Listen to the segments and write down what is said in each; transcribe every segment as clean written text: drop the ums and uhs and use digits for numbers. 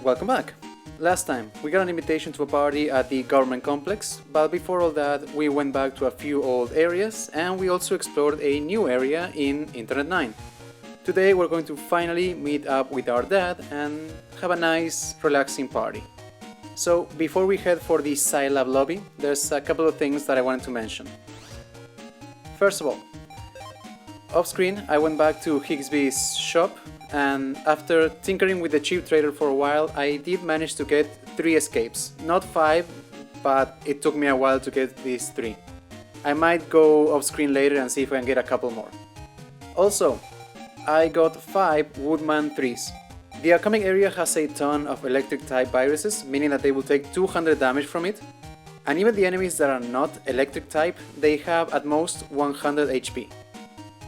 Welcome back! Last time, we got an invitation to a party at the government complex, but before all that, we went back to a few old areas and we also explored a new area in Internet 9. Today we're going to finally meet up with our dad and have a nice, relaxing party. So, before we head for the Scilab lobby, there's a couple of things that I wanted to mention. First of all, off-screen, I went back to Higsby's shop, and after tinkering with the cheap trader for a while, I did manage to get 3 escapes. Not 5, but it took me a while to get these 3. I might go off-screen later and see if I can get a couple more. Also, I got 5 Woodman 3s. The upcoming area has a ton of electric-type viruses, meaning that they will take 200 damage from it, and even the enemies that are not electric-type, they have at most 100 HP.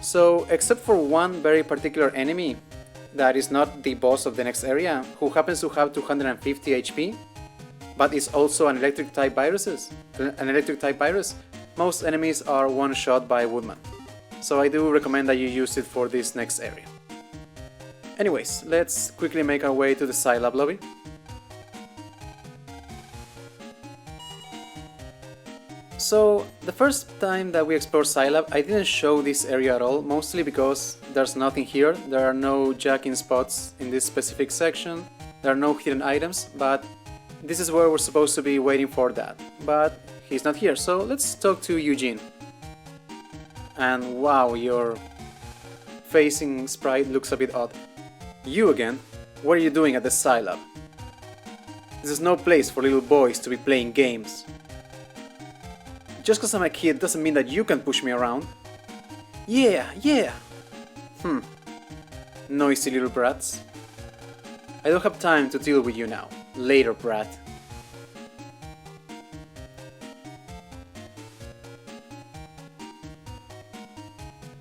So, except for one very particular enemy, that is not the boss of the next area, who happens to have 250 HP, but is also an electric-type virus, most enemies are one-shot by Woodman. So I do recommend that you use it for this next area. Anyways, let's quickly make our way to the Scilab lobby. So, the first time that we explored Scilab, I didn't show this area at all, mostly because there's nothing here, there are no jack-in spots in this specific section, there are no hidden items, but this is where we're supposed to be waiting for that. But he's not here, so let's talk to Eugene. And wow, your facing sprite looks a bit odd. You again? What are you doing at the Scilab? This is no place for little boys to be playing games. Just cause I'm a kid doesn't mean that you can push me around. Yeah. Noisy little brats. I don't have time to deal with you now. Later, brat.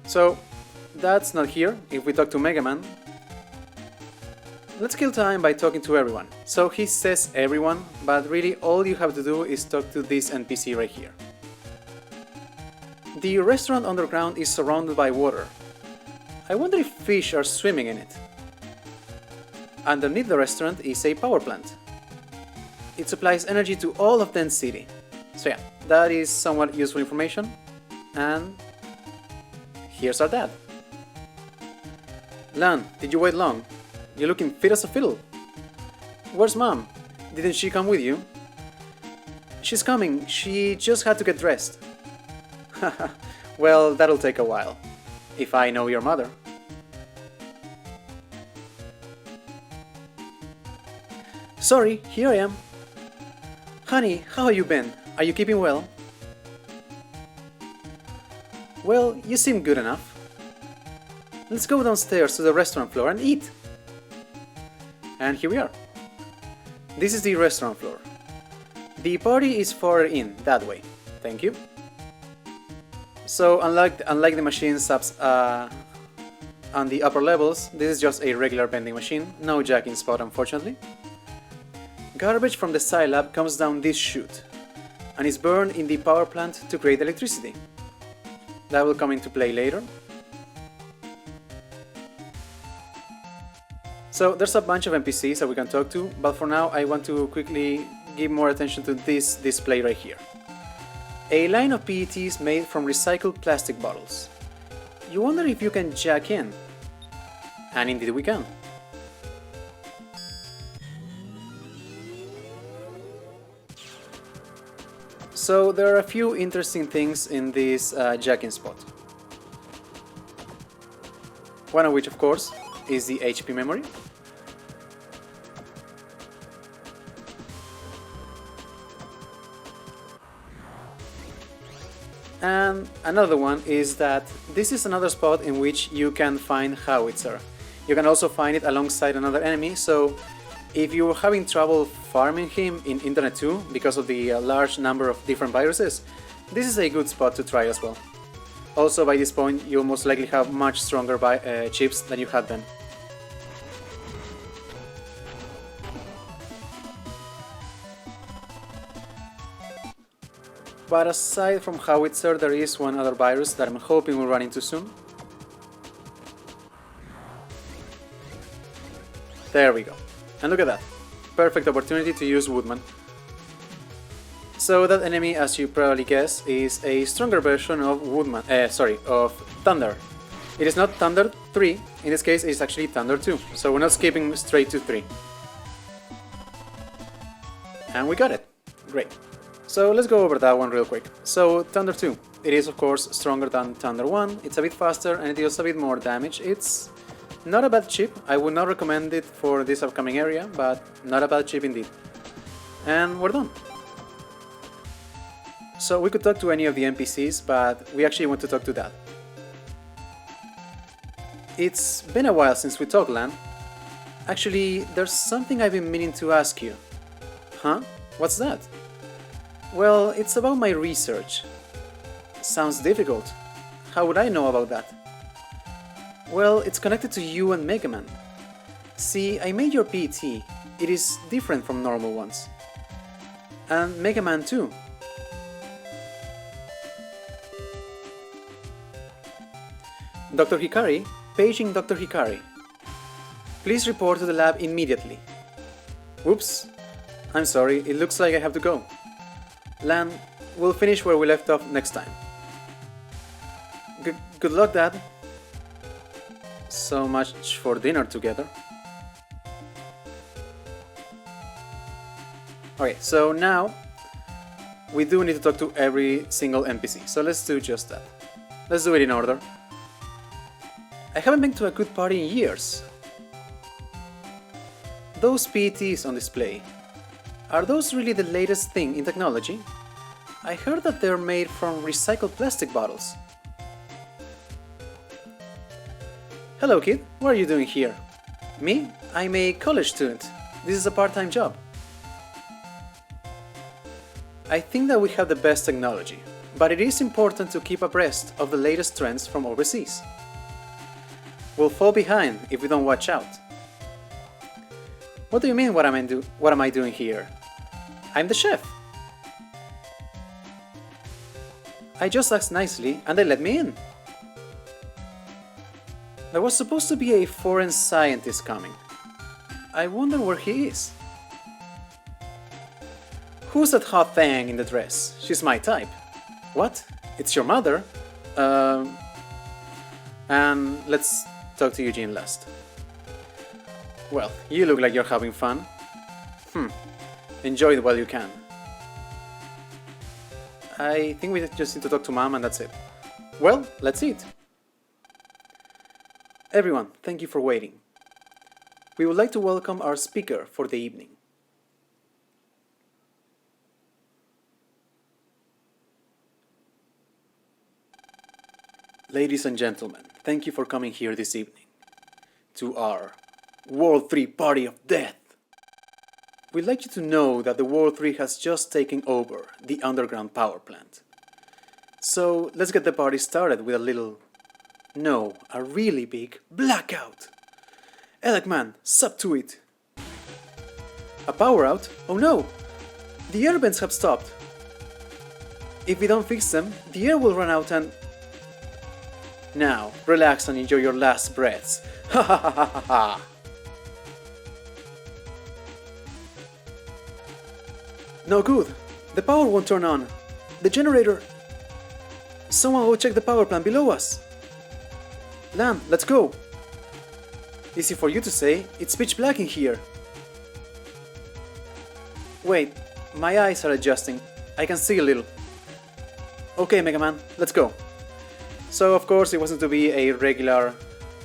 So, that's not here. If we talk to Mega Man, let's kill time by talking to everyone. So he says everyone, but really all you have to do is talk to this NPC right here. The restaurant underground is surrounded by water. I wonder if fish are swimming in it. Underneath the restaurant is a power plant. It supplies energy to all of Dent City. So yeah, that is somewhat useful information. And here's our dad. Lan, did you wait long? You're looking fit as a fiddle. Where's Mom? Didn't she come with you? She's coming, she just had to get dressed. Well, that'll take a while, if I know your mother. Sorry, here I am. Honey, how have you been? Are you keeping well? Well, you seem good enough. Let's go downstairs to the restaurant floor and eat. And here we are. This is the restaurant floor. The party is far in, that way. Thank you. So, unlike the machines on the upper levels, this is just a regular vending machine, no jack-in spot unfortunately. Garbage from the Scilab comes down this chute, and is burned in the power plant to create electricity. That will come into play later. So, there's a bunch of NPCs that we can talk to, but for now I want to quickly give more attention to this display right here. A line of PETs made from recycled plastic bottles. You wonder if you can jack in. And indeed we can. So there are a few interesting things in this jack-in spot. One of which, of course, is the HP memory. And another one is that this is another spot in which you can find Howitzer. You can also find it alongside another enemy, so if you're having trouble farming him in Internet 2 because of the large number of different viruses, this is a good spot to try as well. Also, by this point, you'll most likely have much stronger chips than you had then. But aside from Howitzer, there is one other virus that I'm hoping we'll run into soon. There we go. And look at that. Perfect opportunity to use Woodman. So that enemy, as you probably guess, is a stronger version of Woodman. Of Thunder. It is not Thunder 3, in this case it's actually Thunder 2, so we're not skipping straight to 3. And we got it. Great. So let's go over that one real quick. So Thunder 2, it is of course stronger than Thunder 1, it's a bit faster and it deals a bit more damage. It's not a bad chip, I would not recommend it for this upcoming area, but not a bad chip indeed. And we're done. So we could talk to any of the NPCs, but we actually want to talk to that. It's been a while since we talked, Lan. Actually, there's something I've been meaning to ask you. Huh? What's that? Well, it's about my research. Sounds difficult. How would I know about that? Well, it's connected to you and Mega Man. See, I made your PT. It is different from normal ones. And Mega Man too. Dr. Hikari, paging Dr. Hikari. Please report to the lab immediately. Whoops. I'm sorry, it looks like I have to go. Lan, we'll finish where we left off next time. Good luck, Dad. So much for dinner together. Okay, so now we do need to talk to every single NPC, so let's do just that. Let's do it in order. I haven't been to a good party in years. Those PETs on display, are those really the latest thing in technology? I heard that they're made from recycled plastic bottles. Hello kid, what are you doing here? Me? I'm a college student. This is a part-time job. I think that we have the best technology, but it is important to keep abreast of the latest trends from overseas. We'll fall behind if we don't watch out. What do you mean, what am I doing here? I'm the chef. I just asked nicely and they let me in. There was supposed to be a foreign scientist coming. I wonder where he is. Who's that hot thing in the dress? She's my type. What? It's your mother? And let's talk to Eugene last. Well, you look like you're having fun. Enjoy it while you can. I think we just need to talk to Mom and that's it. Well, let's eat. Everyone, thank you for waiting. We would like to welcome our speaker for the evening. Ladies and gentlemen, thank you for coming here this evening to our World 3 Party of Death. We'd like you to know that the World 3 has just taken over the underground power plant. So let's get the party started with a really big blackout. Elecman, sub to it. A power out? Oh no! The air vents have stopped. If we don't fix them, the air will run out and... Now, relax and enjoy your last breaths. Ha ha ha ha ha ha! No good! The power won't turn on. The generator... Someone go check the power plant below us. Lamb, let's go! Easy for you to say, it's pitch black in here. Wait, my eyes are adjusting. I can see a little. Okay, Mega Man, let's go. So, of course, it wasn't to be a regular,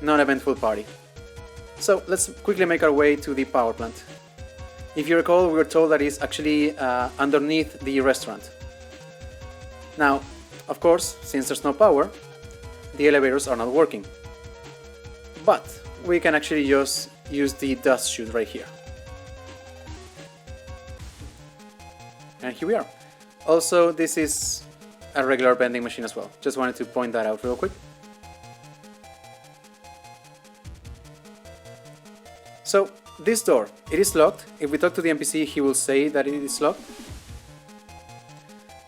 non-eventful party. So, let's quickly make our way to the power plant. If you recall, we were told that it's actually underneath the restaurant. Now, of course, since there's no power, the elevators are not working. But we can actually just use the dust chute right here. And here we are. Also, this is a regular vending machine as well. Just wanted to point that out real quick. So, this door, it is locked. If we talk to the NPC, he will say that it is locked.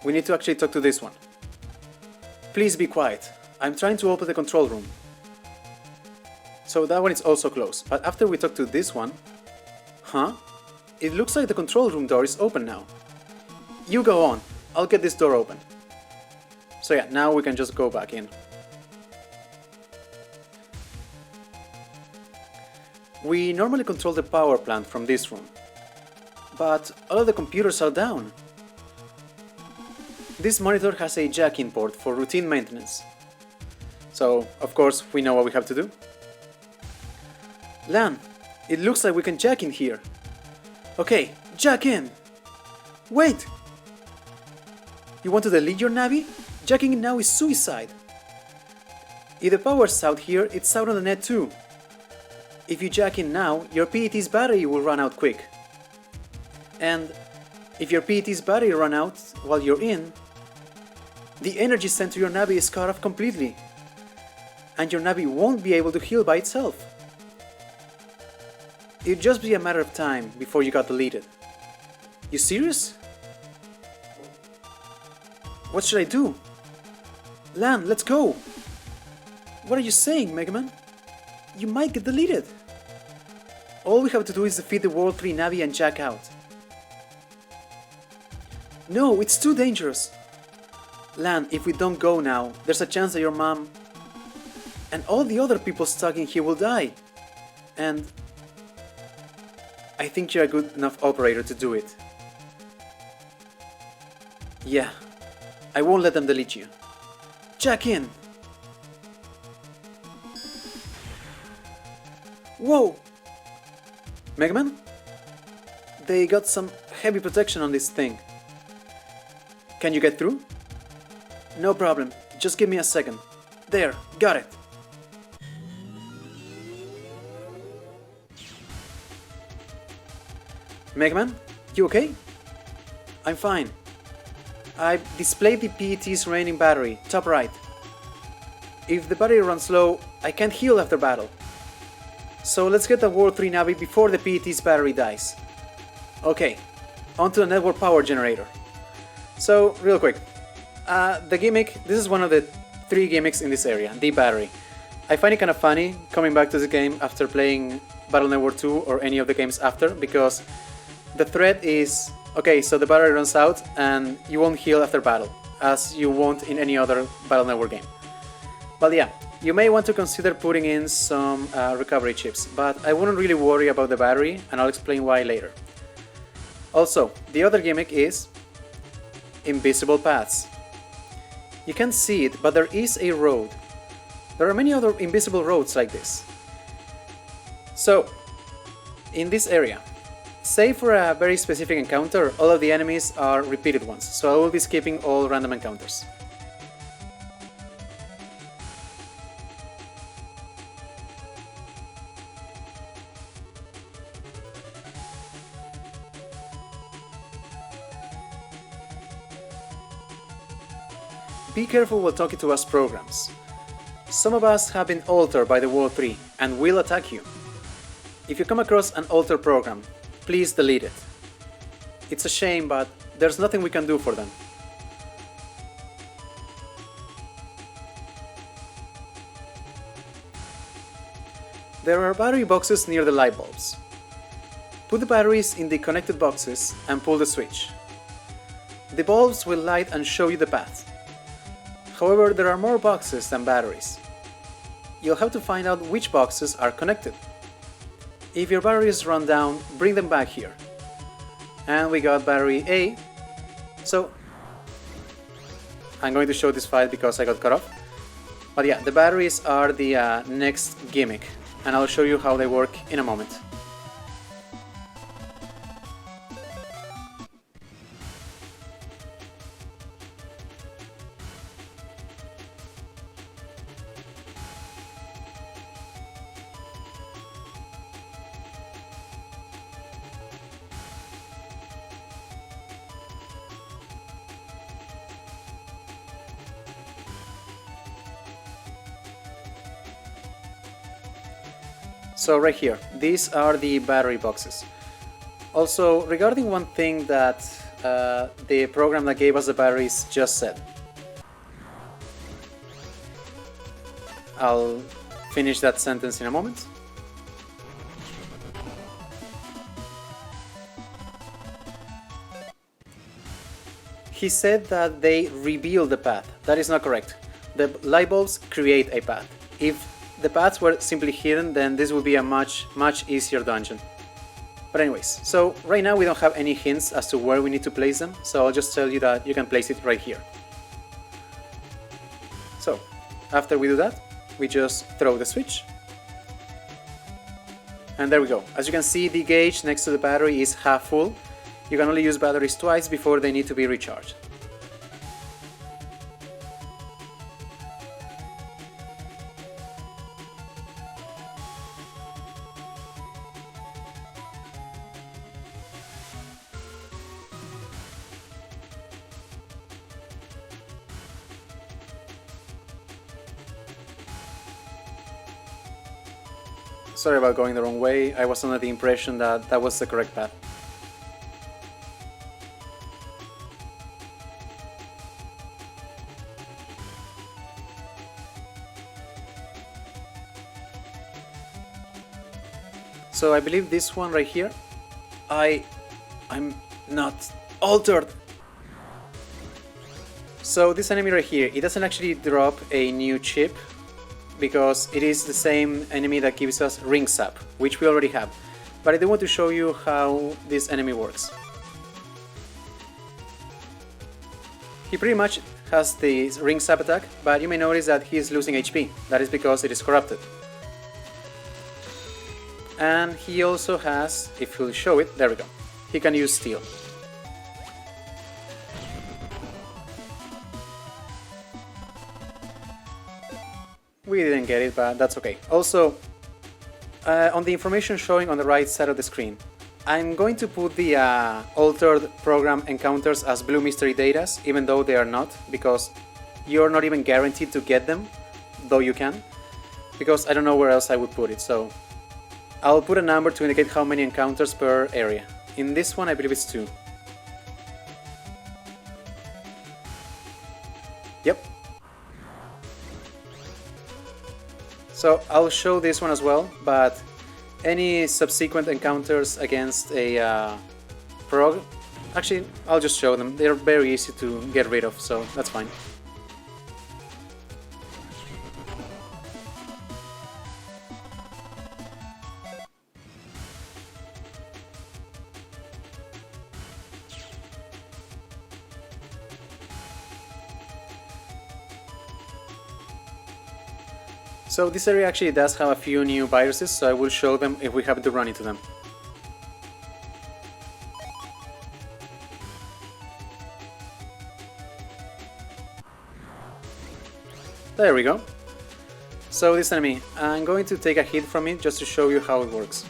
We need to actually talk to this one. Please be quiet. I'm trying to open the control room. So that one is also closed. But after we talk to this one... Huh? It looks like the control room door is open now. You go on, I'll get this door open. So yeah, now we can just go back in. We normally control the power plant from this room, but all of the computers are down. This monitor has a jack-in port for routine maintenance. So, of course, we know what we have to do. Lan, it looks like we can jack in here. Okay, jack in! Wait! You want to delete your Navi? Jacking in now is suicide. If the power's out here, it's out on the net too. If you jack in now, your PET's battery will run out quick. And if your PET's battery run out while you're in, the energy sent to your Navi is cut off completely. And your Navi won't be able to heal by itself. It'll just be a matter of time before you got deleted. You serious? What should I do? Lan, let's go! What are you saying, Mega Man? You might get deleted. All we have to do is defeat the World 3 Navi and jack out. No, it's too dangerous. Lan, if we don't go now, there's a chance that your mom and all the other people stuck in here will die. And I think you're a good enough operator to do it. Yeah, I won't let them delete you. Jack in! Whoa! Mega Man? They got some heavy protection on this thing. Can you get through? No problem, just give me a second. There, got it! Mega Man, you okay? I'm fine. I've displayed the PET's remaining battery, top right. If the battery runs low, I can't heal after battle. So let's get the World 3 Navi before the PET's battery dies. Okay, onto the network power generator. So, real quick. The gimmick, this is one of the 3 gimmicks in this area, the battery. I find it kind of funny coming back to this game after playing Battle Network 2 or any of the games after, because the threat is, okay, so the battery runs out and you won't heal after battle, as you won't in any other Battle Network game. But yeah, you may want to consider putting in some recovery chips, but I wouldn't really worry about the battery, and I'll explain why later. Also, the other gimmick is invisible paths. You can't see it, but there is a road. There are many other invisible roads like this. So, in this area, save for a very specific encounter, all of the enemies are repeated ones, so I will be skipping all random encounters. Be careful while talking to us programs. Some of us have been altered by the World 3 and will attack you. If you come across an altered program, please delete it. It's a shame, but there's nothing we can do for them. There are battery boxes near the light bulbs. Put the batteries in the connected boxes and pull the switch. The bulbs will light and show you the path. However, there are more boxes than batteries. You'll have to find out which boxes are connected. If your batteries run down, bring them back here. And we got battery A. So, I'm going to show this file because I got cut off. But yeah, the batteries are the next gimmick, and I'll show you how they work in a moment. So right here, these are the battery boxes. Also, regarding one thing that the program that gave us the batteries just said. I'll finish that sentence in a moment. He said that they reveal the path. That is not correct. The light bulbs create a path. If the paths were simply hidden, then this would be a much easier dungeon. But anyways, so right now we don't have any hints as to where we need to place them, so I'll just tell you that you can place it right here. So, after we do that, we just throw the switch. And there we go. As you can see, the gauge next to the battery is half full. You can only use batteries twice before they need to be recharged. Sorry about going the wrong way, I was under the impression that that was the correct path. So I believe this one right here, I'm not altered. So this enemy right here, it doesn't actually drop a new chip, because it is the same enemy that gives us ring sap, which we already have. But I do want to show you how this enemy works. He pretty much has the ring sap attack, but you may notice that he is losing HP. That is because it is corrupted. And he also has, if he'll show it, there we go, he can use steel. We didn't get it, but that's okay. Also, on the information showing on the right side of the screen, I'm going to put the altered program encounters as blue mystery datas, even though they are not, because you're not even guaranteed to get them, though you can, because I don't know where else I would put it, so I'll put a number to indicate how many encounters per area. In this one I believe it's 2. Yep. So I'll show this one as well, but any subsequent encounters against a prog, actually I'll just show them, they're very easy to get rid of, so that's fine. So this area actually does have a few new viruses, so I will show them if we happen to run into them. There we go. So this enemy, I'm going to take a hit from it just to show you how it works.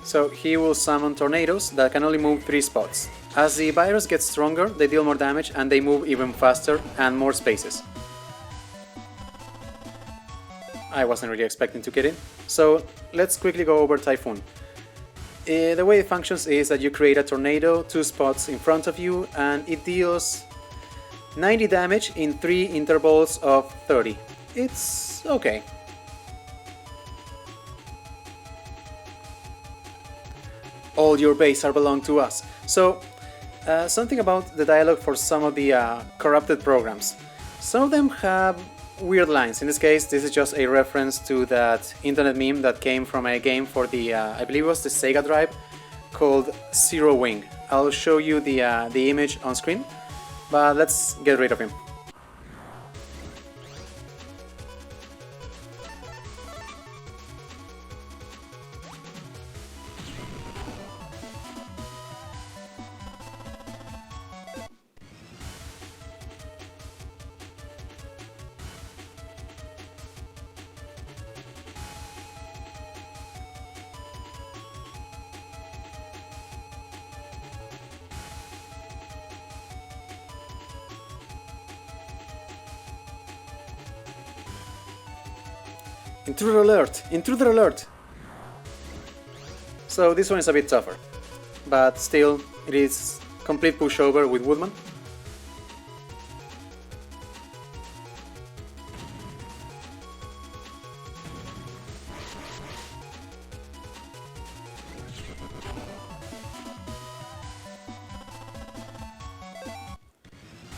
So he will summon tornadoes that can only move 3 spots. As the virus gets stronger, they deal more damage and they move even faster and more spaces. I wasn't really expecting to get it. So let's quickly go over Typhoon. The way it functions is that you create a tornado 2 spots in front of you and it deals 90 damage in 3 intervals of 30. It's okay. All your base are belong to us. So, something about the dialogue for some of the corrupted programs. Some of them have weird lines. In this case, this is just a reference to that internet meme that came from a game for the, I believe it was the Sega Drive, called Zero Wing. I'll show you the image on screen, but let's get rid of him. Intruder alert! Intruder alert! So this one is a bit tougher, but still it is complete pushover with Woodman.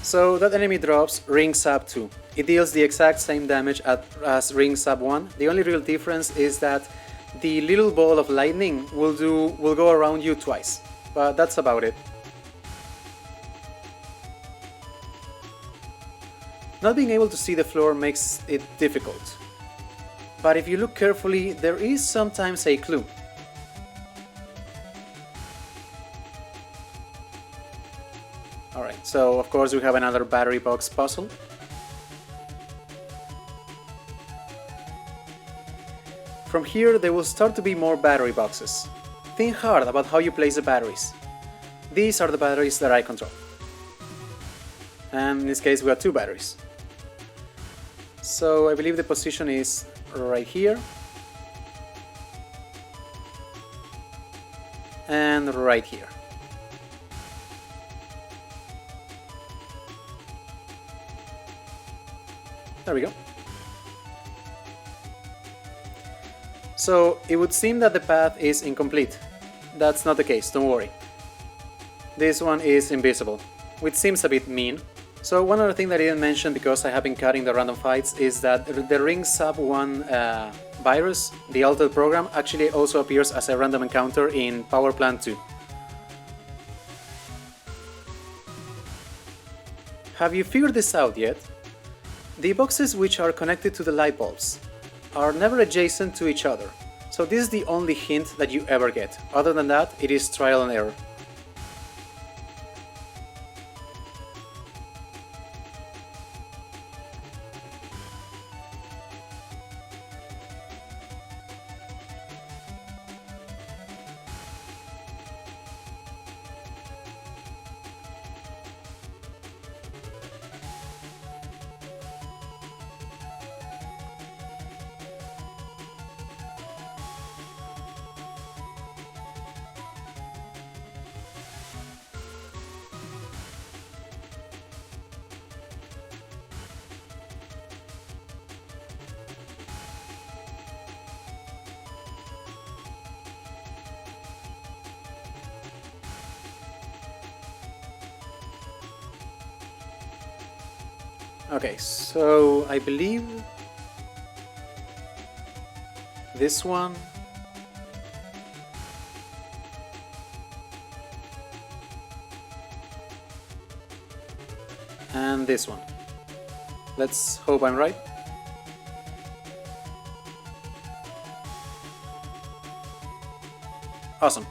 So that enemy drops Ring Sap 2. It deals the exact same damage as Ring Sap 1. The only real difference is that the little ball of lightning will go around you twice. But that's about it. Not being able to see the floor makes it difficult. But if you look carefully, there is sometimes a clue. Alright, so of course we have another battery box puzzle. From here there will start to be more battery boxes. Think hard about how you place the batteries. These are the batteries that I control. And in this case we have 2 batteries. So I believe the position is right here. And right here. There we go. So it would seem that the path is incomplete. That's not the case, don't worry. This one is invisible, which seems a bit mean. So one other thing that I didn't mention because I have been cutting the random fights is that the Ring Sap 1 virus, the altered program, actually also appears as a random encounter in Power Plant 2. Have you figured this out yet? The boxes which are connected to the light bulbs are never adjacent to each other, so this is the only hint that you ever get. Other than that, it is trial and error. Okay, so I believe this one and this one. Let's hope I'm right. Awesome.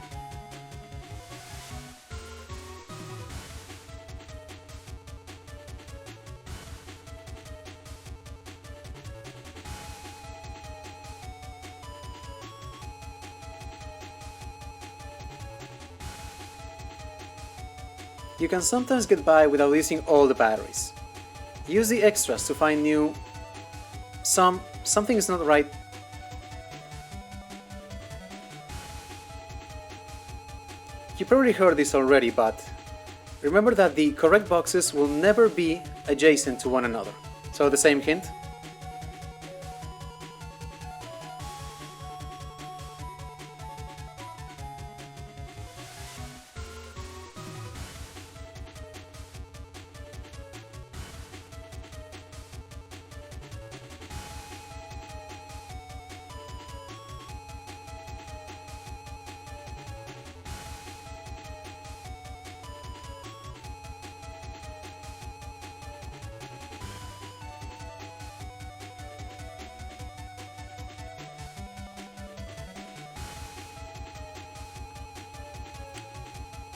You can sometimes get by without using all the batteries. Use the extras to find new... Something is not right. You probably heard this already, but remember that the correct boxes will never be adjacent to one another. So the same hint.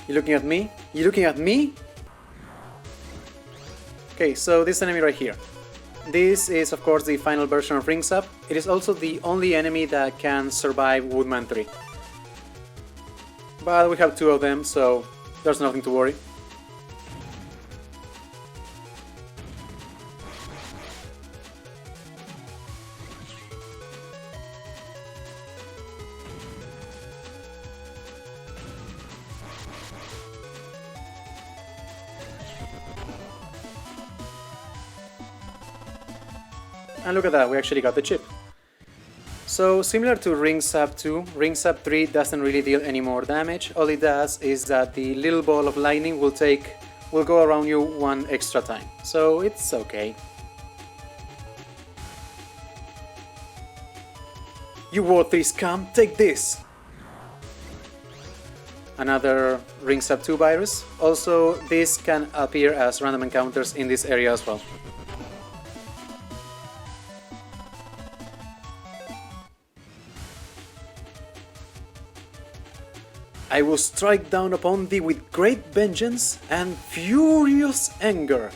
You looking at me? You looking at me? Okay, so this enemy right here. This is of course the final version of Ring Sap. It is also the only enemy that can survive Woodman 3. But we have 2 of them, so there's nothing to worry. And look at that, we actually got the chip. So similar to Ring Sap 2, Ring Sap 3 doesn't really deal any more damage. All it does is that the little ball of lightning will take will go around you one extra time, so it's okay. You worthy scum, take this! Another Rings Up 2 virus. Also, this can appear as random encounters in this area as well. I will strike down upon thee with great vengeance and furious anger.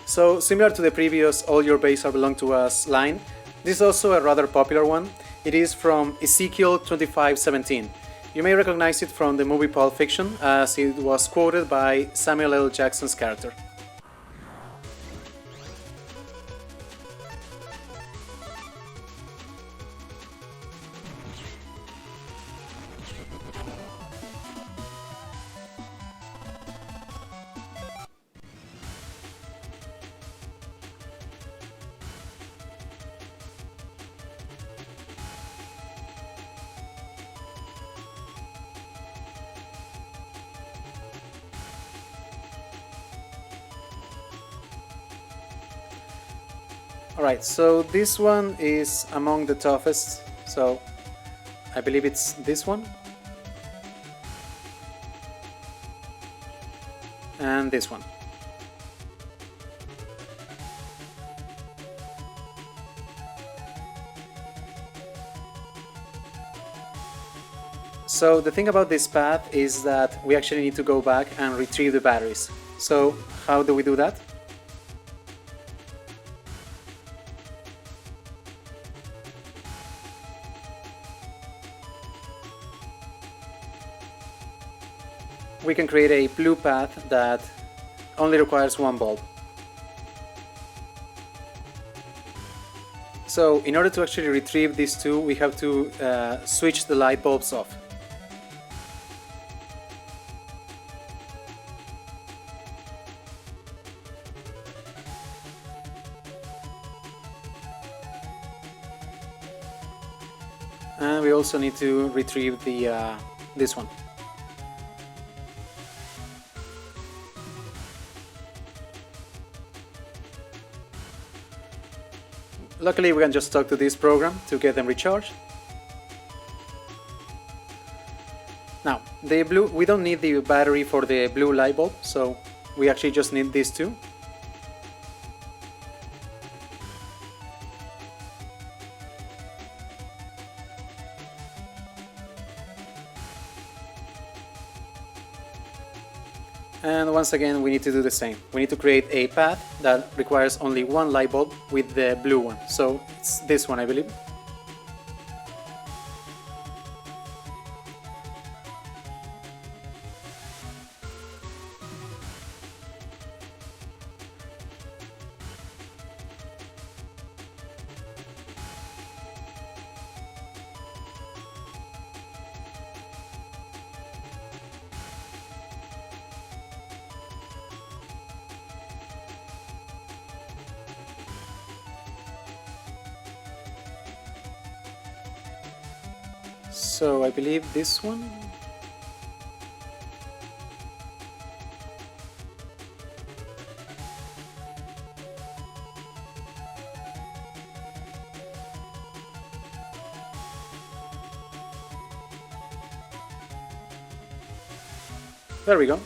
So, similar to the previous all your base are belong to us line, this is also a rather popular one. It is from Ezekiel 25:17. You may recognize it from the movie Pulp Fiction, as it was quoted by Samuel L. Jackson's character. Alright, so this one is among the toughest, so I believe it's this one. And this one. So the thing about this path is that we actually need to go back and retrieve the batteries. So how do we do that? We can create a blue path that only requires one bulb. So in order to actually retrieve these two, we have to switch the light bulbs off. And we also need to retrieve the this one. Luckily, we can just talk to this program to get them recharged. Now, the blue, we don't need the battery for the blue light bulb, so we actually just need these two. And once again, we need to do the same. We need to create a path that requires only one light bulb with the blue one. So it's this one, I believe. So I believe this one. There we go.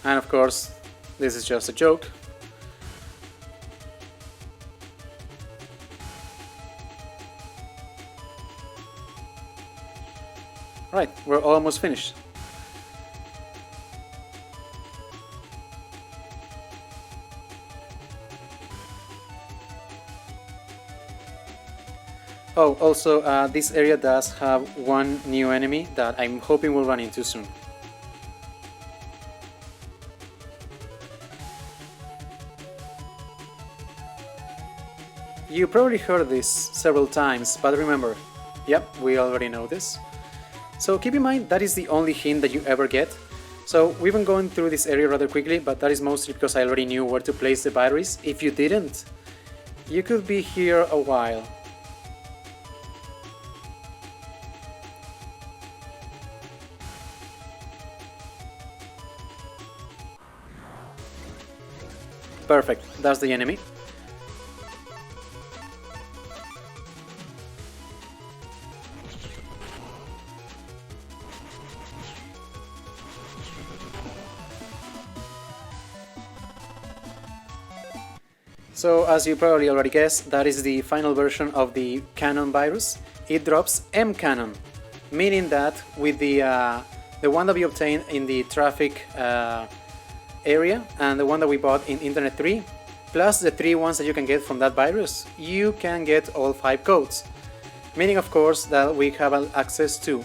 And of course, this is just a joke. Right, we're almost finished. Oh, also, this area does have one new enemy that I'm hoping we'll run into soon. You probably heard this several times, but remember, yep, we already know this. So keep in mind that is the only hint that you ever get. So we've been going through this area rather quickly, but that is mostly because I already knew where to place the batteries. If you didn't, you could be here a while. Perfect, that's the enemy. So, as you probably already guessed, that is the final version of the Cannon virus. It drops M Cannon, meaning that with the one that we obtained in the traffic area and the one that we bought in Internet 3, plus the 3 ones that you can get from that virus, you can get all 5 codes. Meaning, of course, that we have access to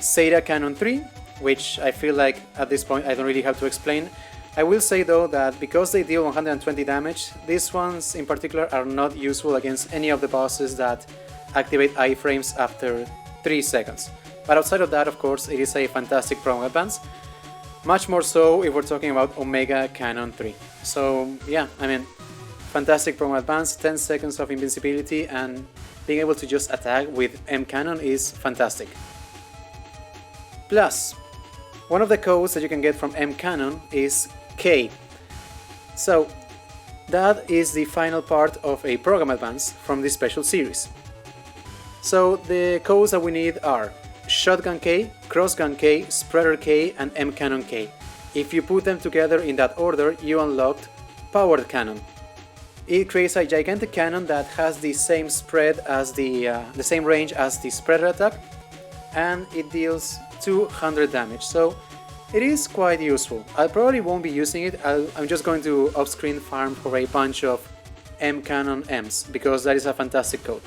Zeta Cannon 3, which I feel like at this point I don't really have to explain. I will say though that because they deal 120 damage, these ones in particular are not useful against any of the bosses that activate iframes after 3 seconds. But outside of that, of course, it is a fantastic promo advance. Much more so if we're talking about Omega Cannon 3. So yeah, I mean, fantastic promo advance, 10 seconds of invincibility, and being able to just attack with M Cannon is fantastic. Plus, one of the codes that you can get from M Cannon is K. So that is the final part of a program advance from this special series. So the codes that we need are Shotgun K, Crossgun K, Spreader K, and M Cannon K. If you put them together in that order, you unlocked Powered Cannon. It creates a gigantic cannon that has the same spread as the same range as the Spreader attack, and it deals 200 damage. So it is quite useful. I probably won't be using it. I'm just going to off-screen farm for a bunch of M Cannon M's because that is a fantastic code.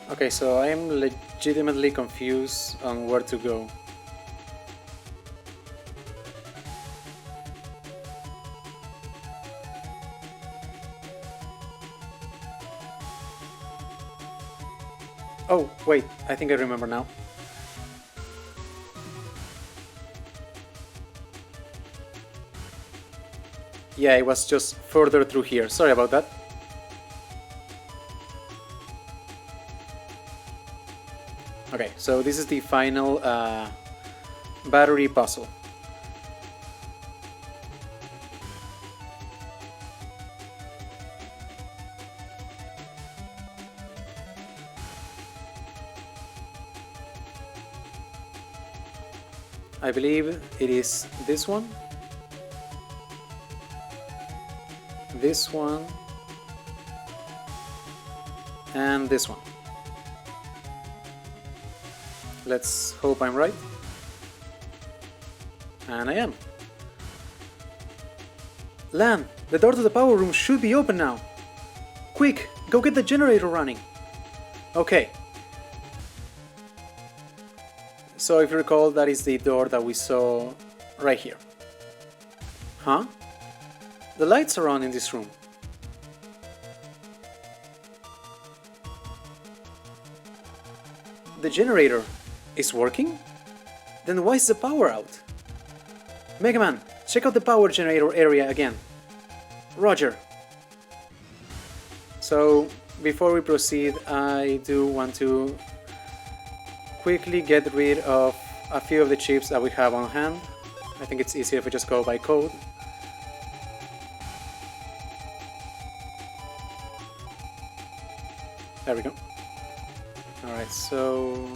Okay, so I am legitimately confused on where to go. Oh, wait, I think I remember now. Yeah, it was just further through here. Sorry about that. Okay, so this is the final battery puzzle. I believe it is this one, and this one. Let's hope I'm right. And I am. Lan, the door to the power room should be open now. Quick, go get the generator running. Okay. So if you recall, that is the door that we saw right here. Huh? The lights are on in this room. The generator is working? Then why is the power out? Mega Man, check out the power generator area again. Roger. So, before we proceed, I do want to quickly get rid of a few of the chips that we have on hand. I think it's easier if we just go by code. There we go. Alright, so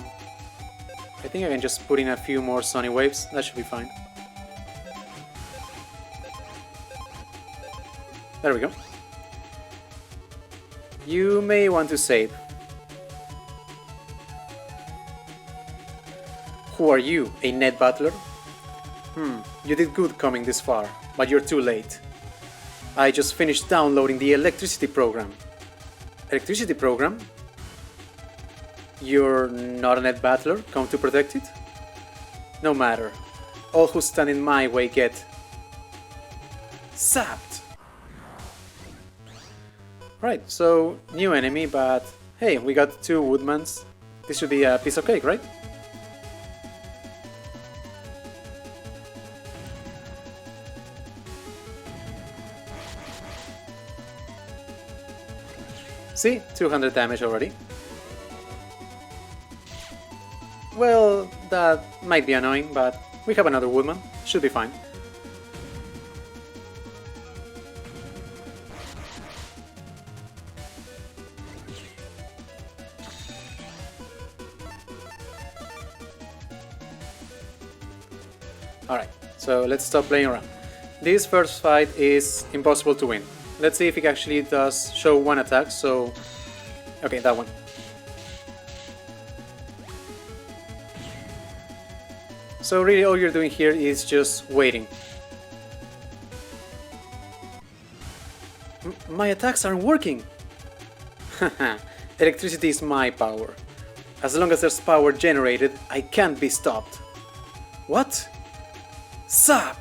I think I can just put in a few more Sony waves, that should be fine. There we go. You may want to save. Who are you, a net battler? You did good coming this far, but you're too late. I just finished downloading the electricity program. Electricity program? You're not a net battler, come to protect it? No matter. All who stand in my way get sapped. Right, so new enemy, but hey, we got 2 Woodmans. This should be a piece of cake, right? See? 200 damage already. Well, that might be annoying, but we have another Woodman. Should be fine. Alright, so let's stop playing around. This first fight is impossible to win. Let's see if it actually does show one attack, so... Okay, that one. So really all you're doing here is just waiting. My attacks aren't working! Haha, electricity is my power. As long as there's power generated, I can't be stopped. What? Zap!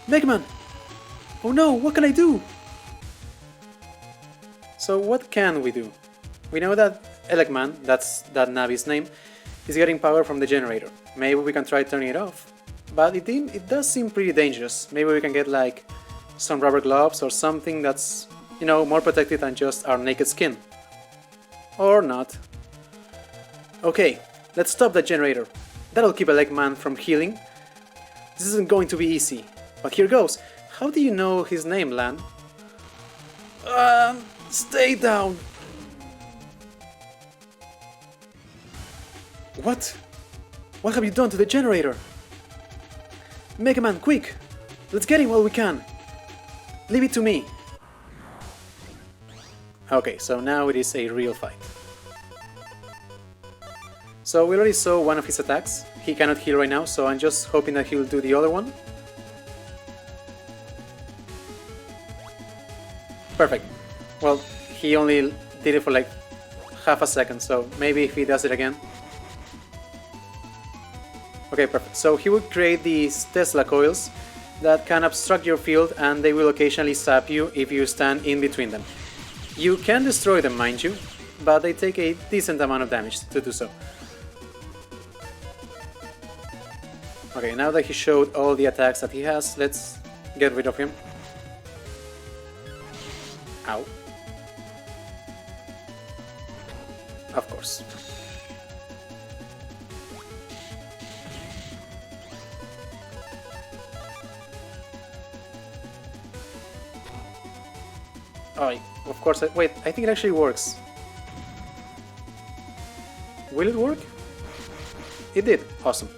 Mega Man! Oh no, what can I do? So what can we do? We know that Elecman, that's that Navi's name, is getting power from the generator. Maybe we can try turning it off. But it does seem pretty dangerous. Maybe we can get like some rubber gloves or something that's, you know, more protected than just our naked skin. Or not. Okay, let's stop that generator. That'll keep Elecman from healing. This isn't going to be easy, but here goes. How do you know his name, Lan? Stay down! What? What have you done to the generator? Mega Man, quick! Let's get him while we can! Leave it to me! Okay, so now it is a real fight. So we already saw one of his attacks. He cannot heal right now, so I'm just hoping that he'll do the other one. Perfect. Well, he only did it for like half a second, so maybe if he does it again. Okay, perfect. So he will create these Tesla coils that can obstruct your field, and they will occasionally zap you if you stand in between them. You can destroy them, mind you, but they take a decent amount of damage to do so. Okay, now that he showed all the attacks that he has, let's get rid of him. Ow. Of course. Oh, of course. Wait, I think it actually works. Will it work? It did. Awesome.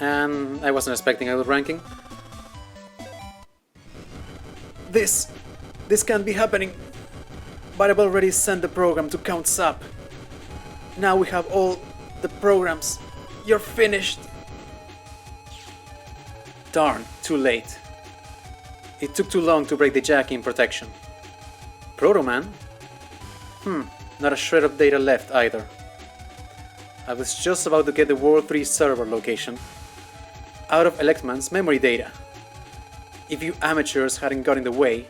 And I wasn't expecting a good ranking. This can't be happening. But I've already sent the program to Count Zap. Now we have all the programs. You're finished. Darn, too late. It took too long to break the jack-in protection. Proto Man? Not a shred of data left either. I was just about to get the World 3 server location out of Electman's memory data. If you amateurs hadn't got in the way,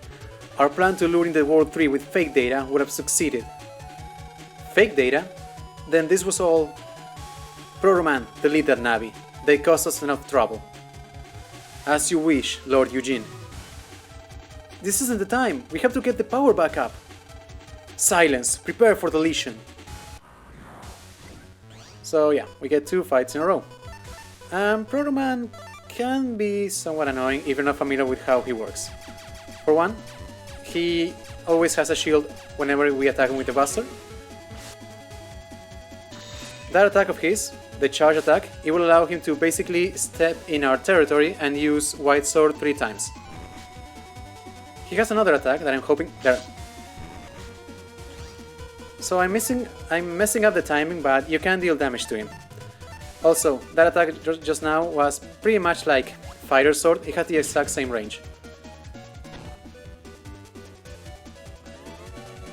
our plan to lure in the World 3 with fake data would have succeeded. Fake data? Then this was all... Proto Man, delete that Navi. They caused us enough trouble. As you wish, Lord Eugene. This isn't the time. We have to get the power back up. Silence. Prepare for deletion. So yeah, we get 2 fights in a row. Proto Man can be somewhat annoying if you're not familiar with how he works. For one, he always has a shield whenever we attack him with the Buster. That attack of his, the charge attack, it will allow him to basically step in our territory and use White Sword 3 times. He has another attack that I'm hoping... There. So I'm messing up the timing, but you can deal damage to him. Also, that attack just now was pretty much like Fighter Sword, it had the exact same range.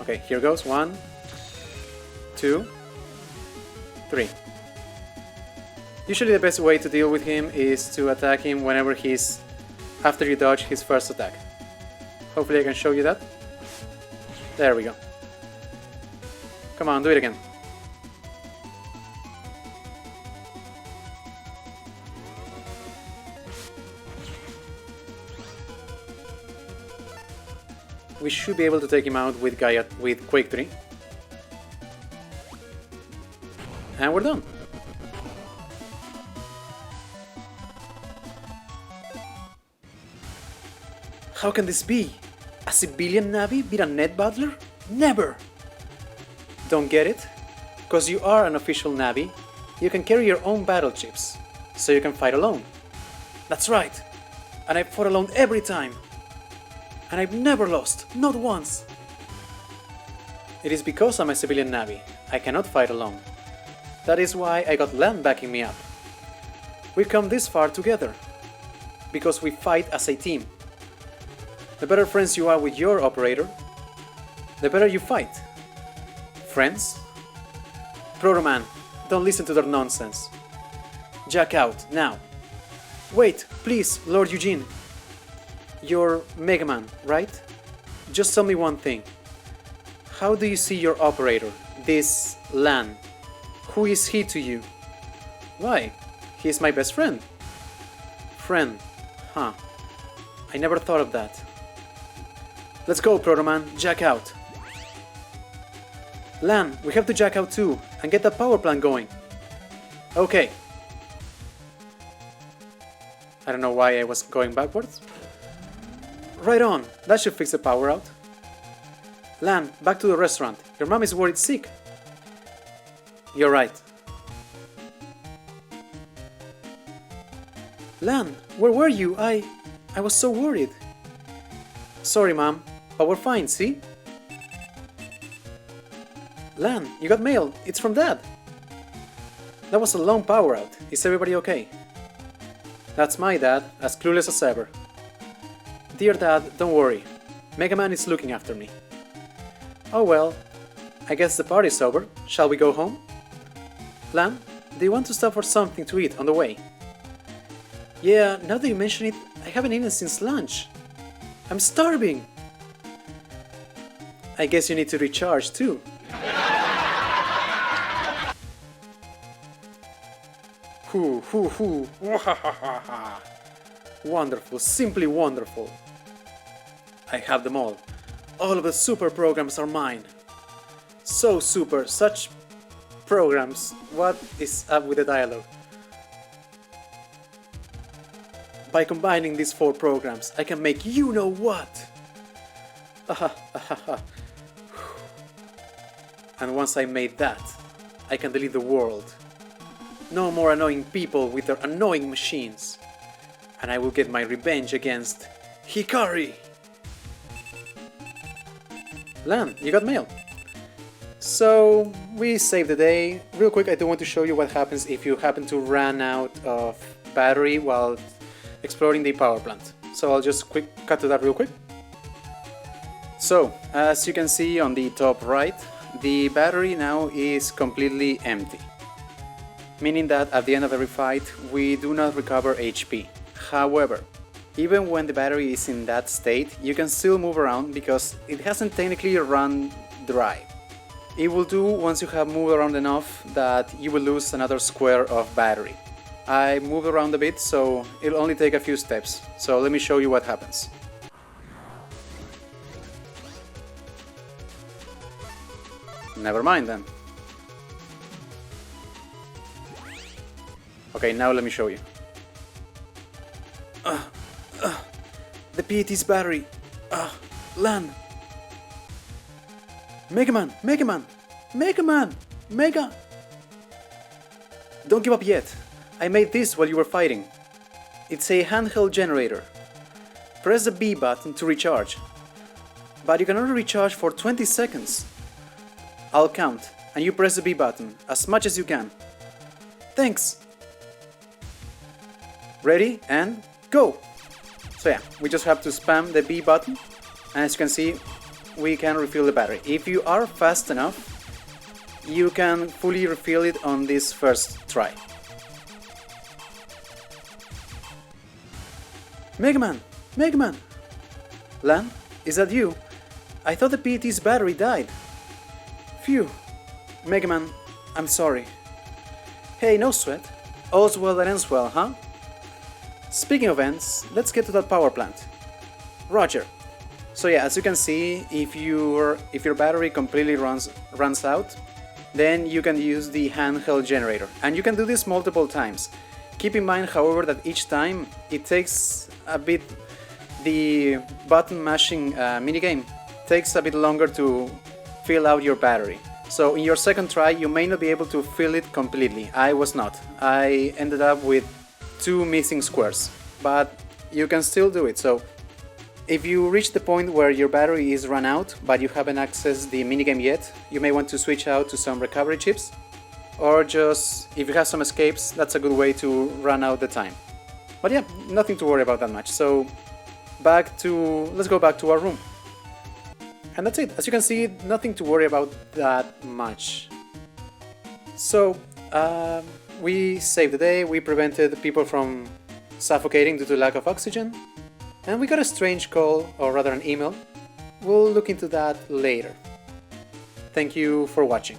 Okay, here goes. 1, 2, 3. Usually the best way to deal with him is to attack him whenever he's... after you dodge his first attack. Hopefully I can show you that. There we go. Come on, do it again. we should be able to take him out with Quake 3. And we're done. How can this be? A civilian Navi beat a net battler? Never! Don't get it? Because you are an official Navi, you can carry your own battle chips, so you can fight alone. That's right! And I've fought alone every time! And I've never lost, not once! It is because I'm a civilian Navi, I cannot fight alone. That is why I got Land backing me up. We've come this far together, because we fight as a team. The better friends you are with your operator, the better you fight. Friends? Proto-Man, don't listen to their nonsense. Jack out, now. Wait, please, Lord Eugene. You're Mega Man, right? Just tell me one thing. How do you see your operator, this Lan? Who is he to you? Why, he is my best friend. Friend, huh. I never thought of that. Let's go, Proto-Man, jack out. Lan, we have to jack out too, and get that power plant going. Okay. I don't know why I was going backwards. Right on, that should fix the power out. Lan, back to the restaurant. Your mom is worried sick. You're right. Lan, where were you? I was so worried. Sorry, Mom, but we're fine, see? Lan, you got mail. It's from Dad. That was a long power out. Is everybody okay? That's my dad, as clueless as ever. Dear Dad, don't worry. Mega Man is looking after me. Oh well, I guess the party's over. Shall we go home? Lan, do you want to stop for something to eat on the way? Yeah, now that you mention it, I haven't eaten since lunch. I'm starving! I guess you need to recharge too. Hoo. Wonderful, simply wonderful. I have them all. All of the super programs are mine. So super, such programs. What is up with the dialogue? By combining these 4 programs, I can make you know what. And once I made that, I can delete the world. No more annoying people with their annoying machines. And I will get my revenge against Hikari. Lan, you got mail. So, we saved the day. Real quick, I do want to show you what happens if you happen to run out of battery while exploring the power plant. So I'll just cut to that real quick. So, as you can see on the top right, the battery now is completely empty. Meaning that at the end of every fight, we do not recover HP. However, even when the battery is in that state, you can still move around because it hasn't technically run dry. It will do once you have moved around enough that you will lose another square of battery. I moved around a bit, so it'll only take a few steps. So let me show you what happens. Never mind then. Okay, now let me show you. The PET's battery. Lan. Mega Man! Don't give up yet. I made this while you were fighting. It's a handheld generator. Press the B button to recharge. But you can only recharge for 20 seconds. I'll count, and you press the B button as much as you can. Thanks! Ready, and go! So yeah, we just have to spam the B button, and as you can see, we can refill the battery. If you are fast enough, you can fully refill it on this first try. Mega Man! Lan, is that you? I thought the PET's battery died. Phew. Mega Man, I'm sorry. Hey, no sweat. All's well that ends well, huh? Speaking of ends, let's get to that power plant. Roger. So yeah, as you can see, if your battery completely runs out, then you can use the handheld generator, and you can do this multiple times. Keep in mind, however, that each time it takes a bit, the button mashing minigame takes a bit longer to fill out your battery. So in your second try you may not be able to fill it completely. I was not. I ended up with 2 missing squares, but you can still do it. So if you reach the point where your battery is run out but you haven't accessed the minigame yet, you may want to switch out to some recovery chips, or just if you have some escapes, that's a good way to run out the time. But yeah, nothing to worry about that much. So let's go back to our room. And that's it. As you can see, nothing to worry about that much. So we saved the day, we prevented people from suffocating due to lack of oxygen, and we got a strange call, or rather an email. We'll look into that later. Thank you for watching.